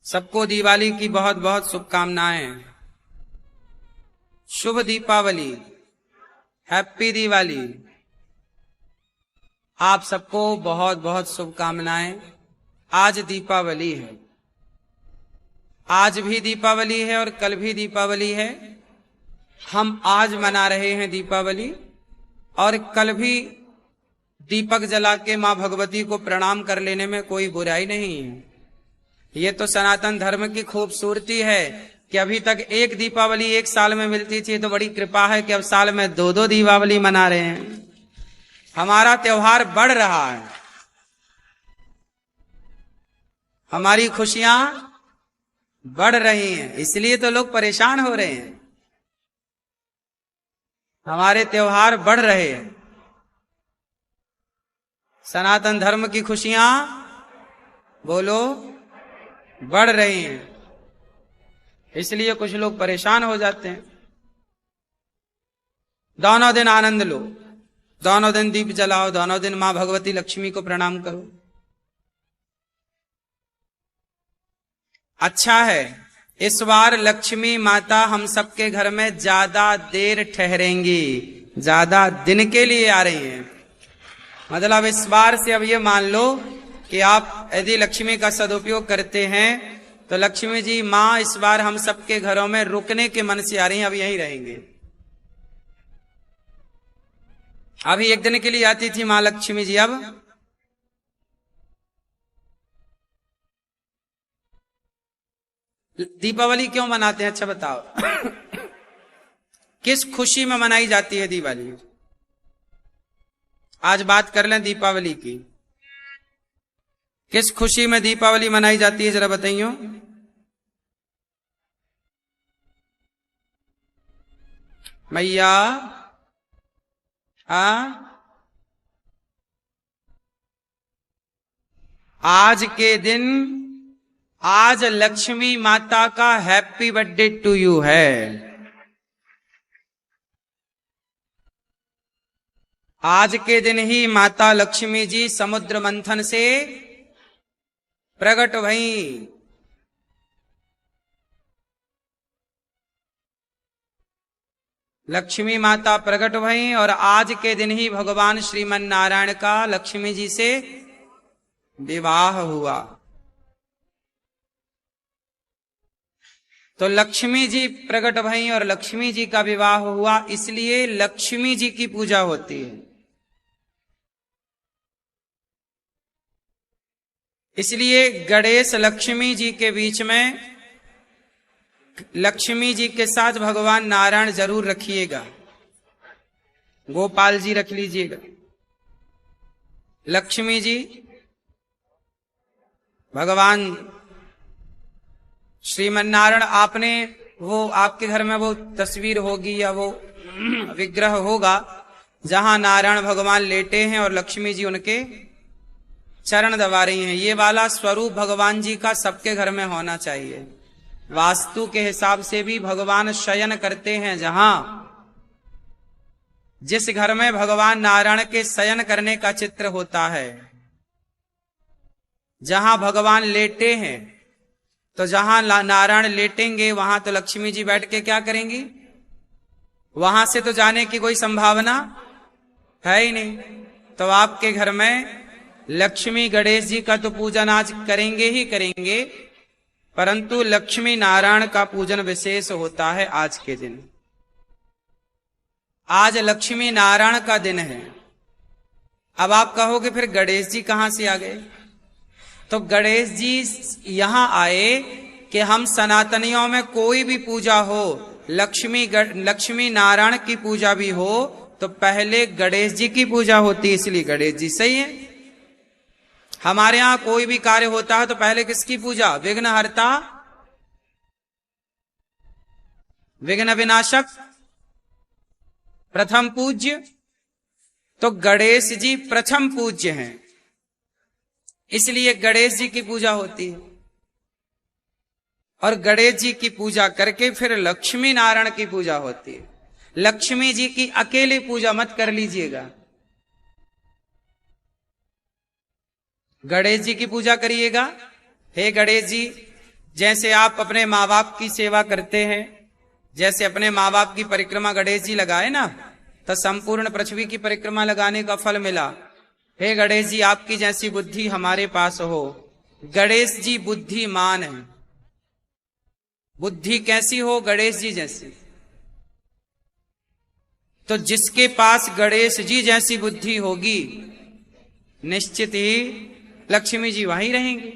सबको दिवाली की बहुत बहुत शुभकामनाएं। शुभ दीपावली, हैप्पी दिवाली। आप सबको बहुत बहुत शुभकामनाएं। आज दीपावली है, आज भी दीपावली है और कल भी दीपावली है। हम आज मना रहे हैं दीपावली और कल भी दीपक जला के मां भगवती को प्रणाम कर लेने में कोई बुराई नहीं है। ये तो सनातन धर्म की खूबसूरती है कि अभी तक एक दीपावली एक साल में मिलती थी, तो बड़ी कृपा है कि अब साल में दो दो दीपावली मना रहे हैं। हमारा त्योहार बढ़ रहा है, हमारी खुशियां बढ़ रही हैं, इसलिए तो लोग परेशान हो रहे हैं। हमारे त्योहार बढ़ रहे हैं, सनातन धर्म की खुशियां बोलो बढ़ रही हैं, इसलिए कुछ लोग परेशान हो जाते हैं। दोनों दिन आनंद लो, दोनों दिन दीप जलाओ, दोनों दिन मां भगवती लक्ष्मी को प्रणाम करो। अच्छा है, इस बार लक्ष्मी माता हम सबके घर में ज्यादा देर ठहरेंगी, ज्यादा दिन के लिए आ रही हैं। मतलब इस बार से अब ये मान लो कि आप यदि लक्ष्मी का सदुपयोग करते हैं तो लक्ष्मी जी मां इस बार हम सबके घरों में रुकने के मन से आ रही हैं, अब यहीं रहेंगे। अभी एक दिन के लिए आती थी मां लक्ष्मी जी, अब दीपावली क्यों मनाते हैं? अच्छा बताओ किस खुशी में मनाई जाती है दिवाली? आज बात कर लें दीपावली की। किस खुशी में दीपावली मनाई जाती है, जरा बताइयो। मैया आज के दिन, आज लक्ष्मी माता का हैप्पी बर्थडे टू यू है। आज के दिन ही माता लक्ष्मी जी समुद्र मंथन से प्रकट भई। लक्ष्मी माता प्रकट भई और आज के दिन ही भगवान श्रीमन नारायण का लक्ष्मी जी से विवाह हुआ। तो लक्ष्मी जी प्रकट भई और लक्ष्मी जी का विवाह हुआ, इसलिए लक्ष्मी जी की पूजा होती है। इसलिए गणेश लक्ष्मी जी के बीच में लक्ष्मी जी के साथ भगवान नारायण जरूर रखिएगा, गोपाल जी रख लीजिएगा। लक्ष्मी जी भगवान श्रीमन नारायण, आपने वो आपके घर में वो तस्वीर होगी या वो विग्रह होगा जहां नारायण भगवान लेटे हैं और लक्ष्मी जी उनके चरण दबा रही हैं। ये वाला स्वरूप भगवान जी का सबके घर में होना चाहिए। वास्तु के हिसाब से भी भगवान शयन करते हैं, जहां जिस घर में भगवान नारायण के शयन करने का चित्र होता है, जहां भगवान लेटे हैं, तो जहां नारायण लेटेंगे वहां तो लक्ष्मी जी बैठ के क्या करेंगी? वहां से तो जाने की कोई संभावना है ही नहीं। तो आपके घर में लक्ष्मी गणेश जी का तो पूजन आज करेंगे ही करेंगे, परंतु लक्ष्मी नारायण का पूजन विशेष होता है आज के दिन। आज लक्ष्मी नारायण का दिन है। अब आप कहोगे फिर गणेश जी कहां से आ गए? तो गणेश जी यहां आए कि हम सनातनियों में कोई भी पूजा हो, लक्ष्मी नारायण की पूजा भी हो, तो पहले गणेश जी की पूजा होती है, इसलिए गणेश जी सही है। हमारे यहां कोई भी कार्य होता है तो पहले किसकी पूजा? विघ्नहर्ता, विघ्न विनाशक, प्रथम पूज्य। तो गणेश जी प्रथम पूज्य हैं, इसलिए गणेश जी की पूजा होती है। और गणेश जी की पूजा करके फिर लक्ष्मी नारायण की पूजा होती है। लक्ष्मी जी की अकेले पूजा मत कर लीजिएगा, गणेश जी की पूजा करिएगा। हे गणेश जी, जैसे आप अपने माँ बाप की सेवा करते हैं, जैसे अपने माँ बाप की परिक्रमा गणेश जी लगाए ना, तो संपूर्ण पृथ्वी की परिक्रमा लगाने का फल मिला। हे गणेश जी, आपकी जैसी बुद्धि हमारे पास हो। गणेश जी बुद्धिमान है। बुद्धि कैसी हो? गणेश जी जैसी। तो जिसके पास गणेश जी जैसी बुद्धि होगी, निश्चित ही लक्ष्मी जी वहीं रहेंगे।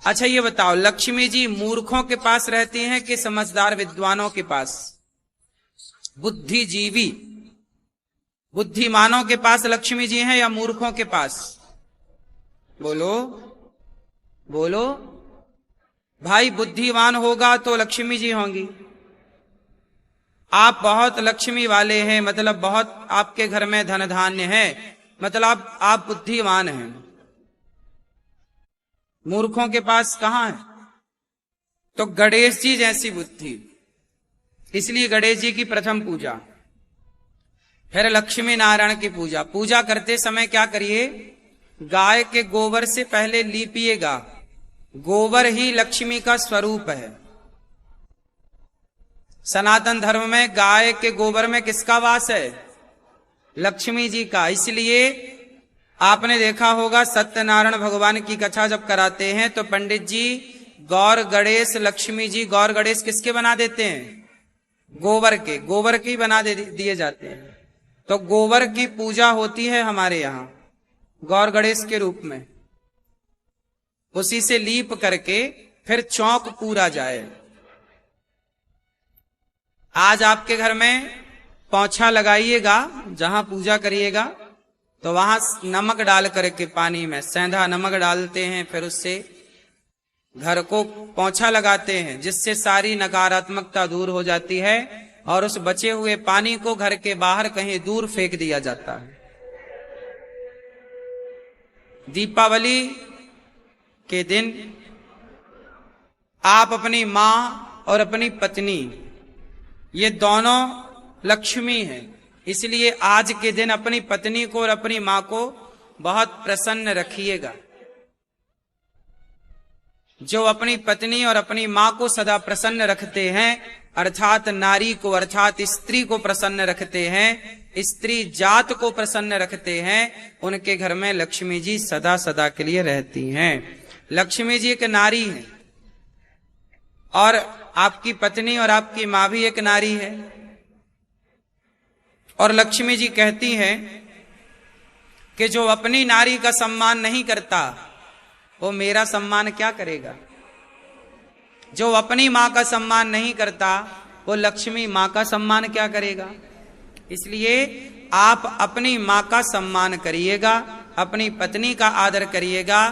अच्छा ये बताओ, लक्ष्मी जी मूर्खों के पास रहती हैं कि समझदार विद्वानों के पास? बुद्धिजीवी बुद्धिमानों के पास लक्ष्मी जी हैं या मूर्खों के पास? बोलो बोलो भाई। बुद्धिमान होगा तो लक्ष्मी जी होंगी। आप बहुत लक्ष्मी वाले हैं, मतलब बहुत आपके घर में धन धान्य है, मतलब आप बुद्धिमान हैं। मूर्खों के पास कहां है? तो गणेश जी जैसी बुद्धि, इसलिए गणेश जी की प्रथम पूजा। फिर लक्ष्मी नारायण की पूजा। पूजा करते समय क्या करिए? गाय के गोबर से पहले लीपिएगा। गोबर ही लक्ष्मी का स्वरूप है। सनातन धर्म में गाय के गोबर में किसका वास है? लक्ष्मी जी का। इसलिए आपने देखा होगा, सत्यनारायण भगवान की कथा जब कराते हैं तो पंडित जी गौर गणेश लक्ष्मी जी, गौर गणेश किसके बना देते हैं? गोबर के। गोबर के ही बना दिए जाते हैं। तो गोबर की पूजा होती है हमारे यहां गौर गणेश के रूप में। उसी से लीप करके फिर चौक पूरा जाए। आज आपके घर में पोंछा लगाइएगा, जहां पूजा करिएगा तो वहां नमक डाल करके, पानी में सेंधा नमक डालते हैं, फिर उससे घर को पोंछा लगाते हैं, जिससे सारी नकारात्मकता दूर हो जाती है और उस बचे हुए पानी को घर के बाहर कहीं दूर फेंक दिया जाता है। दीपावली के दिन आप अपनी मां और अपनी पत्नी, ये दोनों लक्ष्मी हैं, इसलिए आज के दिन अपनी पत्नी को और अपनी मां को बहुत प्रसन्न रखिएगा। जो अपनी पत्नी और अपनी मां को सदा प्रसन्न रखते हैं, अर्थात नारी को, अर्थात स्त्री को प्रसन्न रखते हैं, स्त्री जात को प्रसन्न रखते हैं, उनके घर में लक्ष्मी जी सदा सदा के लिए रहती हैं। लक्ष्मी जी एक नारी है और आपकी पत्नी और आपकी मां भी एक नारी है। और लक्ष्मी जी कहती हैं कि जो अपनी नारी का सम्मान नहीं करता वो मेरा सम्मान क्या करेगा। जो अपनी मां का सम्मान नहीं करता वो लक्ष्मी मां का सम्मान क्या करेगा। इसलिए आप अपनी मां का सम्मान करिएगा, अपनी पत्नी का आदर करिएगा,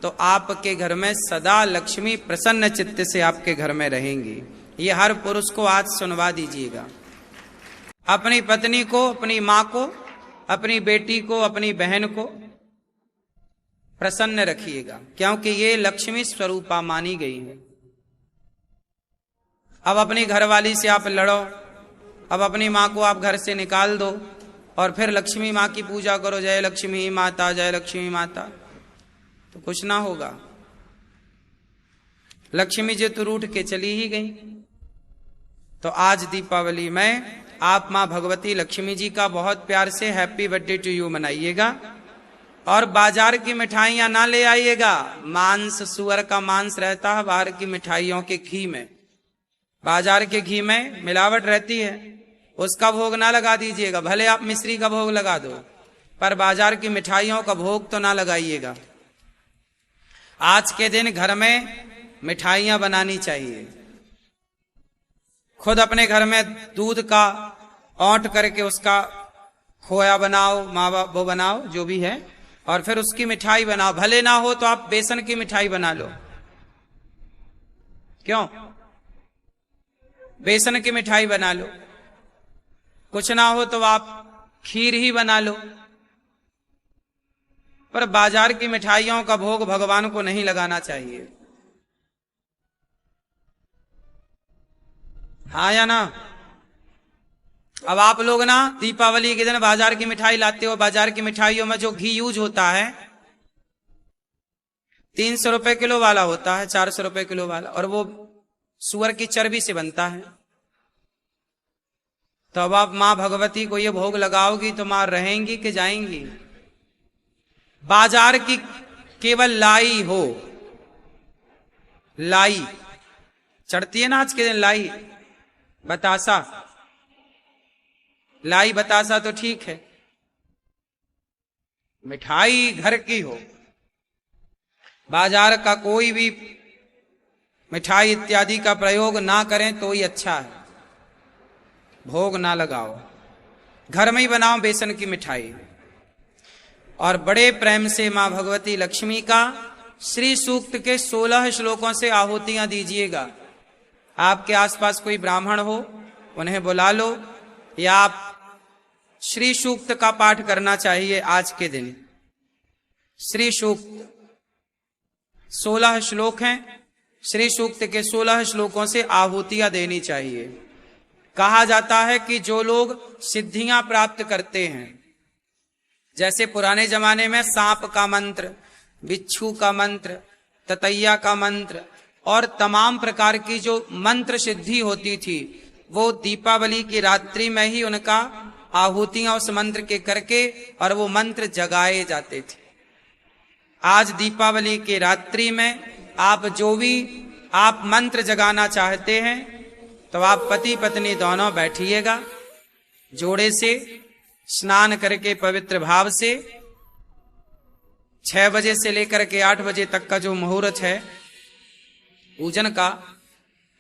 तो आपके घर में सदा लक्ष्मी प्रसन्न चित्त से आपके घर में रहेंगी। ये हर पुरुष को आज सुनवा दीजिएगा। अपनी पत्नी को, अपनी मां को, अपनी बेटी को, अपनी बहन को प्रसन्न रखिएगा, क्योंकि ये लक्ष्मी स्वरूपा मानी गई है। अब अपनी घरवाली से आप लड़ो, अब अपनी मां को आप घर से निकाल दो और फिर लक्ष्मी मां की पूजा करो, जय लक्ष्मी माता, जय लक्ष्मी माता, तो कुछ ना होगा। लक्ष्मी जी तो रूठ के चली ही गई। तो आज दीपावली में आप मां भगवती लक्ष्मी जी का बहुत प्यार से हैप्पी बर्थडे टू यू मनाइएगा। और बाजार की मिठाइयां ना ले आइएगा। मांस, सुअर का मांस रहता है बाहर की मिठाइयों के घी में, बाजार के घी में मिलावट रहती है, उसका भोग ना लगा दीजिएगा। भले आप मिश्री का भोग लगा दो, पर बाजार की मिठाइयों का भोग तो ना लगाइएगा। आज के दिन घर में मिठाइयां बनानी चाहिए। खुद अपने घर में दूध का औंट करके उसका खोया बनाओ, मावा वो बनाओ जो भी है, और फिर उसकी मिठाई बनाओ। भले ना हो तो आप बेसन की मिठाई बना लो। क्यों? बेसन की मिठाई बना लो। कुछ ना हो तो आप खीर ही बना लो। पर बाजार की मिठाइयों का भोग भगवान को नहीं लगाना चाहिए। हाँ या ना? अब आप लोग ना दीपावली के दिन बाजार की मिठाई लाते हो। बाजार की मिठाइयों में जो घी यूज होता है 300 रुपए किलो वाला होता है, 400 रुपए किलो वाला, और वो सूअर की चर्बी से बनता है। तो अब आप मां भगवती को ये भोग लगाओगी तो मां रहेंगी कि जाएंगी? बाजार की केवल लाई हो, लाई चढ़ती है ना आज के दिन, लाई बतासा, लाई बतासा तो ठीक है, मिठाई घर की हो, बाजार का कोई भी मिठाई इत्यादि का प्रयोग ना करें तो ही अच्छा है। भोग ना लगाओ, घर में ही बनाओ बेसन की मिठाई। और बड़े प्रेम से मां भगवती लक्ष्मी का श्री सूक्त के 16 श्लोकों से आहुतियां दीजिएगा। आपके आसपास कोई ब्राह्मण हो उन्हें बुला लो, या आप श्री सूक्त का पाठ करना चाहिए। आज के दिन श्री सूक्त 16 श्लोक हैं, श्री सूक्त के 16 श्लोकों से आहुतियां देनी चाहिए। कहा जाता है कि जो लोग सिद्धियां प्राप्त करते हैं, जैसे पुराने जमाने में सांप का मंत्र, बिच्छू का मंत्र, ततैया का मंत्र और तमाम प्रकार की जो मंत्र सिद्धि होती थी, वो दीपावली की रात्रि में ही उनका आहुतियां उस मंत्र के करके और वो मंत्र जगाए जाते थे। आज दीपावली की रात्रि में आप जो भी आप मंत्र जगाना चाहते हैं तो आप पति पत्नी दोनों बैठिएगा, जोड़े से स्नान करके पवित्र भाव से 6 बजे से लेकर के 8 बजे तक का जो मुहूर्त है पूजन का,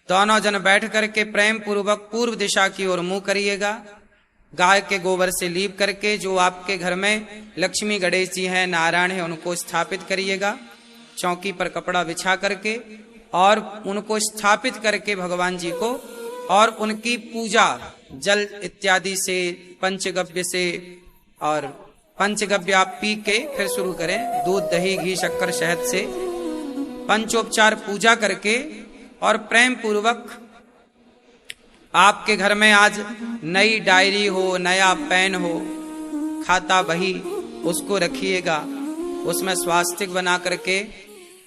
दोनों जन बैठ करके प्रेम पूर्वक पूर्व दिशा की ओर मुंह करिएगा। गाय के गोबर से लीप करके जो आपके घर में लक्ष्मी गणेश जी हैं, नारायण है, उनको स्थापित करिएगा। चौकी पर कपड़ा बिछा करके और उनको स्थापित करके भगवान जी को और उनकी पूजा जल इत्यादि से, पंचगव्य से, और पंचगव्य आप पी के फिर शुरू करें, दूध दही घी शक्कर शहद से पंचोपचार पूजा करके और प्रेम पूर्वक आपके घर में आज नई डायरी हो, नया पेन हो, खाता बही, उसको रखिएगा। उसमें स्वास्तिक बना करके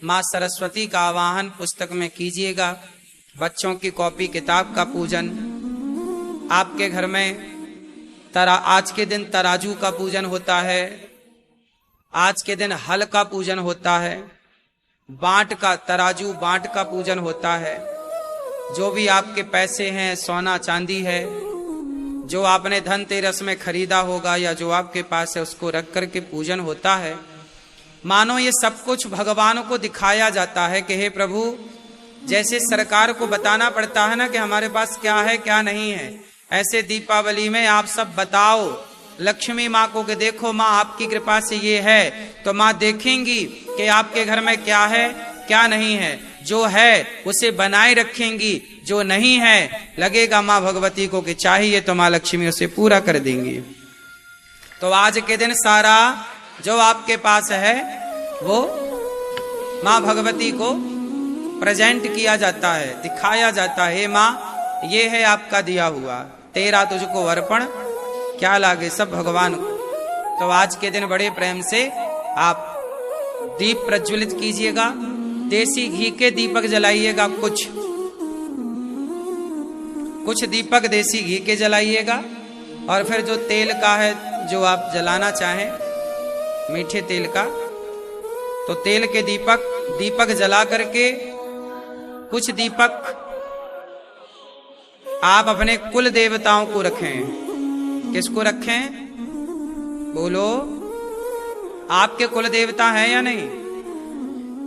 माँ सरस्वती का आवाहन पुस्तक में कीजिएगा। बच्चों की कॉपी किताब का पूजन, आपके घर में आज के दिन तराजू का पूजन होता है, आज के दिन हल का पूजन होता है, बांट का, तराजू बांट का पूजन होता है। जो भी आपके पैसे हैं, सोना चांदी है, जो आपने धनतेरस में खरीदा होगा या जो आपके पास है, उसको रख करके पूजन होता है। मानो ये सब कुछ भगवान को दिखाया जाता है कि हे प्रभु, जैसे सरकार को बताना पड़ता है ना कि हमारे पास क्या है क्या नहीं है, ऐसे दीपावली में आप सब बताओ लक्ष्मी माँ को कि देखो माँ आपकी कृपा से ये है, तो माँ देखेंगी कि आपके घर में क्या है क्या नहीं है। जो है उसे बनाए रखेंगी, जो नहीं है लगेगा माँ भगवती को कि चाहिए तो माँ लक्ष्मी उसे पूरा कर देंगी। तो आज के दिन सारा जो आपके पास है वो माँ भगवती को प्रेजेंट किया जाता है, दिखाया जाता है। माँ ये है आपका दिया हुआ, तेरा तुझको अर्पण, क्या लागे सब भगवान को। तो आज के दिन बड़े प्रेम से आप दीप प्रज्वलित कीजिएगा, देसी घी के दीपक जलाइएगा, कुछ दीपक देसी घी के जलाइएगा। और फिर जो तेल का है, जो आप जलाना चाहें मीठे तेल का, तो तेल के दीपक जला करके कुछ दीपक आप अपने कुल देवताओं को रखें। किसको रखें? बोलो, आपके कुल देवता हैं या नहीं?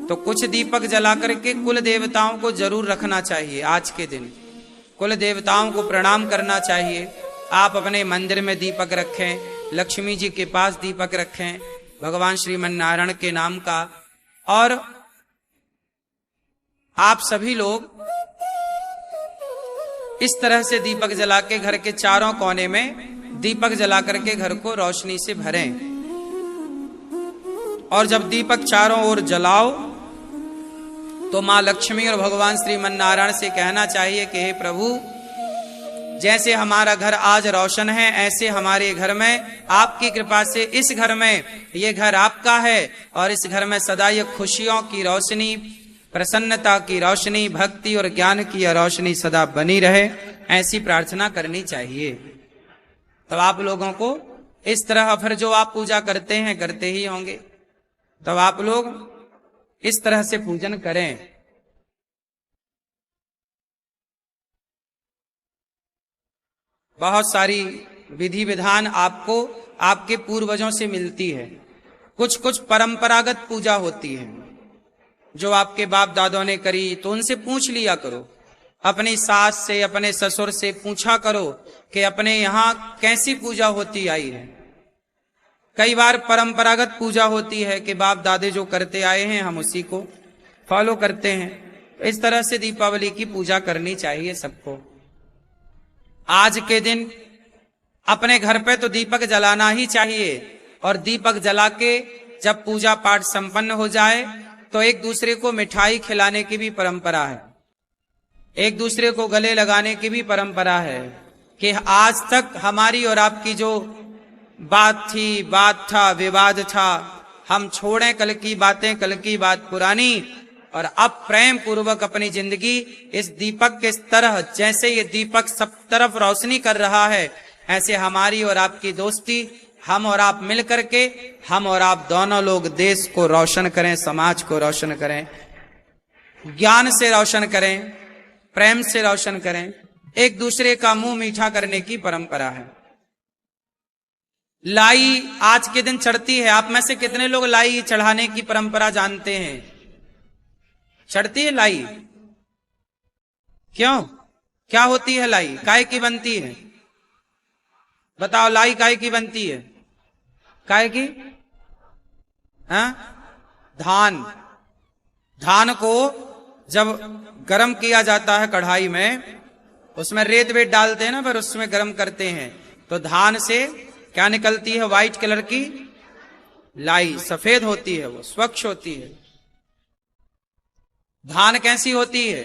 तो कुछ दीपक जला करके कुल देवताओं को जरूर रखना चाहिए। आज के दिन कुल देवताओं को प्रणाम करना चाहिए। आप अपने मंदिर में दीपक रखें, लक्ष्मी जी के पास दीपक रखें, भगवान श्रीमन नारायण के नाम का। और आप सभी लोग इस तरह से दीपक जला के घर के चारों कोने में दीपक जला करके घर को रोशनी से भरें। और जब दीपक चारों ओर जलाओ तो मां लक्ष्मी और भगवान श्रीमन नारायण से कहना चाहिए कि हे प्रभु, जैसे हमारा घर आज रोशन है, ऐसे हमारे घर में आपकी कृपा से इस घर में, ये घर आपका है और इस घर में सदा ये खुशियों की रोशनी प्रसन्नता की रोशनी, भक्ति और ज्ञान की रोशनी सदा बनी रहे, ऐसी प्रार्थना करनी चाहिए। तो आप लोगों को इस तरह, फिर जो आप पूजा करते हैं करते ही होंगे, तो आप लोग इस तरह से पूजन करें। बहुत सारी विधि विधान आपको आपके पूर्वजों से मिलती है। कुछ कुछ परंपरागत पूजा होती है जो आपके बाप दादों ने करी, तो उनसे पूछ लिया करो। अपनी सास से, अपने ससुर से पूछा करो कि अपने यहाँ कैसी पूजा होती आई है। कई बार परंपरागत पूजा होती है कि बाप दादे जो करते आए हैं हम उसी को फॉलो करते हैं। इस तरह से दीपावली की पूजा करनी चाहिए सबको। आज के दिन अपने घर पे तो दीपक जलाना ही चाहिए, और दीपक जला के जब पूजा पाठ संपन्न हो जाए तो एक दूसरे को मिठाई खिलाने की भी परंपरा है, एक दूसरे को गले लगाने की भी परंपरा है। कि आज तक हमारी और आपकी जो बात थी, बात था, विवाद था, हम छोड़ें कल की बातें, कल की बात पुरानी, और अब प्रेम पूर्वक अपनी जिंदगी इस दीपक के तरह, जैसे ये दीपक सब तरफ रोशनी कर रहा है, ऐसे हमारी और आपकी दोस्ती, हम और आप मिल करके, हम और आप दोनों लोग देश को रोशन करें, समाज को रोशन करें, ज्ञान से रोशन करें, प्रेम से रोशन करें। एक दूसरे का मुंह मीठा करने की परंपरा है। लाई आज के दिन चढ़ती है। आप में से कितने लोग लाई चढ़ाने की परंपरा जानते हैं? चढ़ती है लाई? क्यों? क्या होती है लाई? काय की बनती है? बताओ, लाई काय की बनती है? काय की? हाँ? धान को जब गरम किया जाता है कढ़ाई में, उसमें रेत वेत डालते हैं ना, फिर उसमें गरम करते हैं, तो धान से क्या निकलती है? व्हाइट कलर की लाई, सफेद होती है, वो स्वच्छ होती है। धान कैसी होती है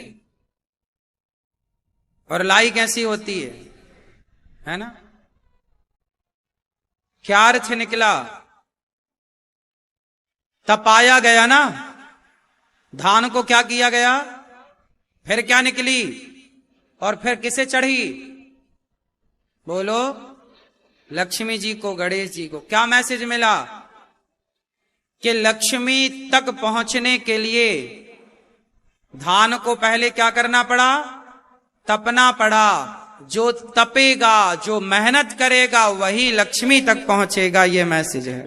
और लाई कैसी होती है ना? क्या अर्थ निकला? तपाया गया ना, धान को क्या किया गया, फिर क्या निकली, और फिर किसे चढ़ी? बोलो, लक्ष्मी जी को, गणेश जी को। क्या मैसेज मिला? कि लक्ष्मी तक पहुंचने के लिए धान को पहले क्या करना पड़ा? तपना पड़ा। जो तपेगा, जो मेहनत करेगा, वही लक्ष्मी तक पहुंचेगा। ये मैसेज है।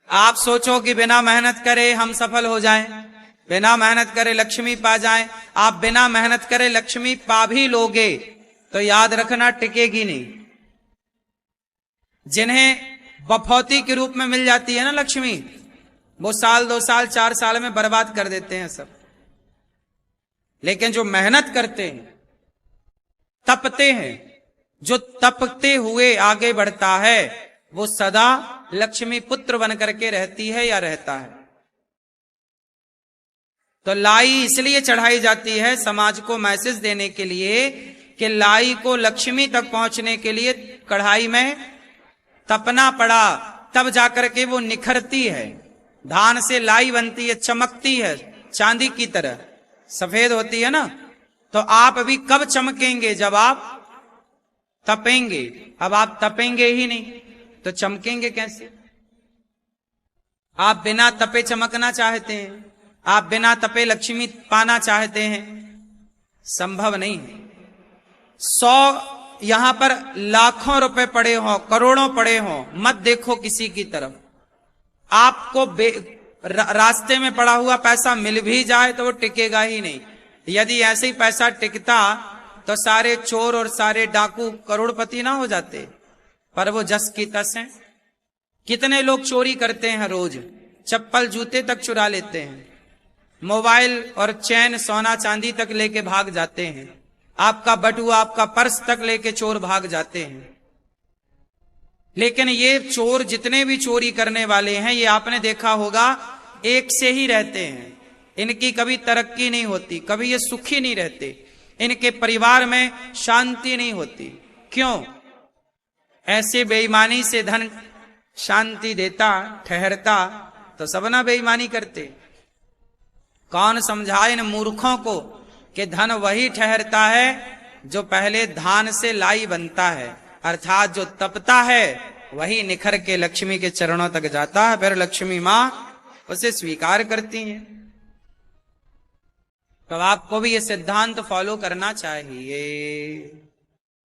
आप सोचो कि बिना मेहनत करे हम सफल हो जाएं, बिना मेहनत करे लक्ष्मी पा जाएं। आप बिना मेहनत करे लक्ष्मी पा भी लोगे तो याद रखना टिकेगी नहीं। जिन्हें बफौती के रूप में मिल जाती है ना लक्ष्मी, वो साल, 2 साल, 4 साल में बर्बाद कर देते हैं सब। लेकिन जो मेहनत करते हैं, तपते हैं, जो तपते हुए आगे बढ़ता है, वो सदा लक्ष्मी पुत्र बन करके रहती है या रहता है। तो लाई इसलिए चढ़ाई जाती है समाज को मैसेज देने के लिए कि लाई को लक्ष्मी तक पहुंचने के लिए कढ़ाई में तपना पड़ा, तब जाकर के वो निखरती है। धान से लाई बनती है, चमकती है, चांदी की तरह सफेद होती है ना। तो आप अभी कब चमकेंगे? जब आप तपेंगे। अब आप तपेंगे ही नहीं तो चमकेंगे कैसे? आप बिना तपे चमकना चाहते हैं, आप बिना तपे लक्ष्मी पाना चाहते हैं, संभव नहीं है। 100 यहां पर लाखों रुपए पड़े हों, करोड़ों पड़े हों, मत देखो किसी की तरफ। आपको रास्ते में पड़ा हुआ पैसा मिल भी जाए तो वो टिकेगा ही नहीं। यदि ऐसे ही पैसा टिकता तो सारे चोर और सारे डाकू करोड़पति ना हो जाते। पर वो जस की तस हैं। कितने लोग चोरी करते हैं रोज, चप्पल जूते तक चुरा लेते हैं, मोबाइल और चैन सोना चांदी तक लेके भाग जाते हैं, आपका बटुआ, आपका पर्स तक लेके चोर भाग जाते हैं। लेकिन ये चोर जितने भी चोरी करने वाले हैं, ये आपने देखा होगा एक से ही रहते हैं। इनकी कभी तरक्की नहीं होती, कभी ये सुखी नहीं रहते, इनके परिवार में शांति नहीं होती। क्यों? ऐसे बेईमानी से धन शांति देता, ठहरता तो सब ना बेईमानी करते। कौन समझाए इन मूर्खों को कि धन वही ठहरता है जो पहले धान से लाई बनता है, अर्थात जो तपता है वही निखर के लक्ष्मी के चरणों तक जाता है, फिर लक्ष्मी मां उसे स्वीकार करती हैं। तो आपको भी ये सिद्धांत फॉलो करना चाहिए।